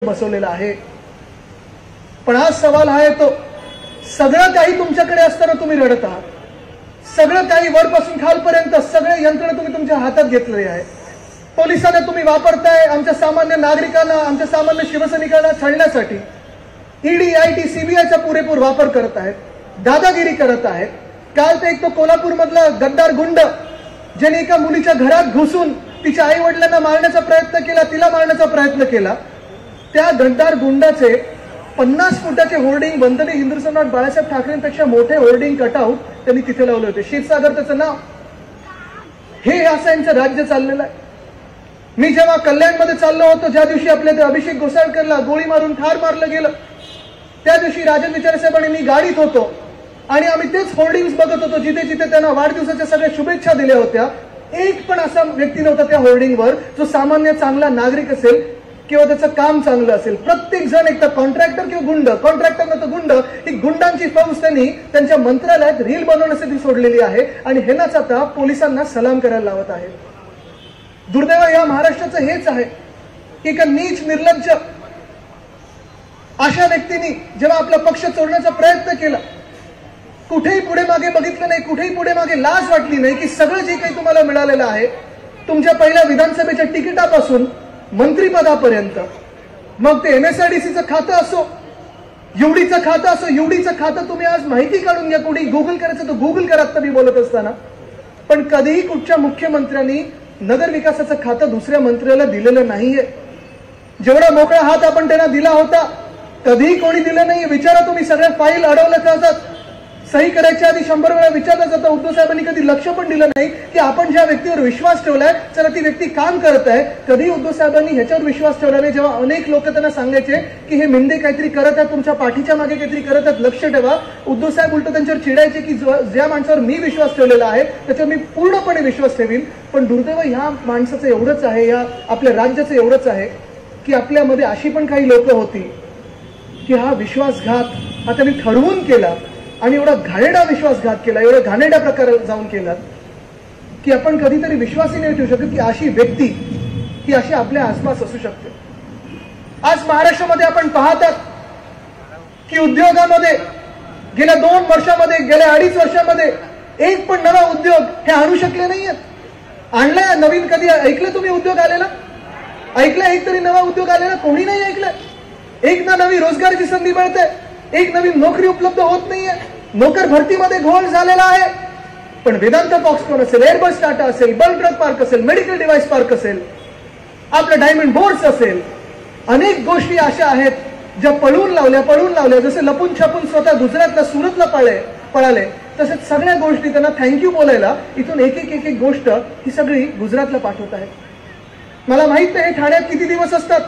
बसवलेला आहे। पण हा सवाल हा येतो, सगळं काही तुमच्याकडे असताना तुम्ही रडत आहात, सगळं काही वरपासून खालपर्यंत सगळे यंत्रणा तुम्ही तुमच्या हातात घेतलेली आहे। पोलिसांना तुम्ही वापरताय आमच्या सामान्य नागरिकांना, आमच्या सामान्य शिवसैनिकांना छळण्यासाठी। ईडी, आयटी, सीबीआयचा पुरेपूर वापर करत आहेत, दादागिरी करत आहेत। काल ते एक तो कोल्हापूर मधला गद्दार गुंड ज्याने एका मुलीच्या घरात घुसून तिच्या आई वडिलांना मारण्याचा प्रयत्न केला, तिला मारण्याचा प्रयत्न केला, त्या गद्दार गुंडाचे 50 फुटाचे होर्डिंग वंदनीय हिंदू सम्राट बाळासाहेब ठाकरेंपेक्षा मोठे होर्डिंग कटआउट त्यांनी तिथे लावले होते। क्षीरसागर त्याचं नाव। हे असं यांचं राज्य चाललेलं आहे। मी जेव्हा कल्याणमध्ये चाललो होतो, ज्या दिवशी आपल्या ते अभिषेक घोसाळकरला गोळी मारून ठार मारलं गेलं, त्या दिवशी राजन विचारे साहेब आणि मी गाडीत होतो आणि आम्ही तेच होर्डिंग्स बघत होतो जिथे जिथे त्यांना वाढदिवसाच्या सगळ्या शुभेच्छा दिल्या होत्या। एक पण असा व्यक्ती नव्हता त्या होर्डिंगवर जो सामान्य चांगला नागरिक असेल किंवा त्याचं काम चांगलं असेल। प्रत्येक जण एक तर कॉन्ट्रॅक्टर किंवा गुंड, कॉन्ट्रॅक्टर नव्हतं गुंड, ही गुंडांची फौज त्यांनी त्यांच्या मंत्रालयात रील बनवण्यासाठी सोडलेली आहे आणि हेनाच आता पोलिसांना सलाम करायला लावत आहे। दुर्दैव या महाराष्ट्राचं हेच आहे की एका नीच निर्लज्ज अशा व्यक्तींनी जेव्हा आपला पक्ष चोरण्याचा प्रयत्न केला, कुठेही पुढे मागे बघितलं नाही, कुठेही पुढे मागे लाज वाटली नाही की सगळं जे काही तुम्हाला मिळालेलं आहे, तुमच्या पहिल्या विधानसभेच्या तिकिटापासून मंत्रीपदापर्यंत, मग ते MSIDCचं खातं असो, युडीचं खातं असो, युडीचं खातं तुम्ही आज माहिती काढून घ्या, कोणी गुगल करायचं तर गुगल करा आता मी बोलत असताना। पण कधीही कुठच्या मुख्यमंत्र्यांनी नगर विकासाचं खातं दुसऱ्या मंत्र्याला दिलेलं नाहीये। जेवढा मोकळा हात आपण त्यांना दिला होता कधीही कोणी दिलं नाहीये। विचारा तुम्ही, सगळ्या फाईल अडवल्या जातात, सही करायच्या आधी 100 वेळा विचारलं जातं। उद्धव साहेबांनी कधी लक्ष पण दिलं नाही की आपण ज्या व्यक्तीवर विश्वास ठेवलाय चला ती व्यक्ती काम करत आहे। कधी उद्धव साहेबांनी ह्याच्यावर विश्वास ठेवला नाही। जेव्हा अनेक लोक त्यांना सांगायचे की हे मिंदे काहीतरी करत आहेत, तुमच्या पाठीच्या मागे काहीतरी करत आहेत, लक्ष ठेवा, उद्धव साहेब उलट त्यांच्यावर चिडायचे की ज्या माणसावर मी विश्वास ठेवलेला आहे त्याच्यावर मी पूर्णपणे विश्वास ठेवीन। पण दुर्दैव ह्या माणसाचं एवढंच आहे, या आपल्या राज्याचं एवढंच आहे की आपल्यामध्ये अशी पण काही लोक होती की हा विश्वासघात हा त्यांनी ठरवून केला आणि एवढा घाणेरडा विश्वासघात केला, एवढा घाणेरड्या प्रकारे जाऊन केला की आपण कधीतरी विश्वासही नाही ठेवू शकत की अशी व्यक्ती ही अशी आपल्या आसपास असू शकते। आज महाराष्ट्रामध्ये आपण पाहतात की उद्योगामध्ये गेल्या 2 वर्षामध्ये, गेल्या 2.5 वर्षामध्ये एक पण नवा उद्योग हे आणू शकले नाहीयेत। आणलाय नवीन? कधी ऐकलं तुम्ही उद्योग आलेला? ऐकलं एक तरी नवा उद्योग आलेला? कोणी नाही ऐकलं। एक ना नवी रोजगाराची संधी मिळते, एक नवीन नोकरी उपलब्ध होत नाहीये, नोकर भरतीमध्ये घोळ झालेला आहे। पण वेदांत फॉक्सकॉन असेल, एअरबस टाटा असेल, बल्क ड्रग पार्क असेल, मेडिकल डिव्हाइस पार्क असेल, आपलं डायमंड बोर्ड्स असेल, अनेक गोष्टी अशा आहेत ज्या पळून लावल्या, जसे लपून छपून स्वतः गुजरातला, सुरतला पळाले, तसेच सगळ्या गोष्टी त्यांना थँक्यू बोलायला इथून एक एक गोष्ट ही सगळी गुजरातला पाठवत आहेत। मला माहित नाही ठाण्यात किती दिवस असतात,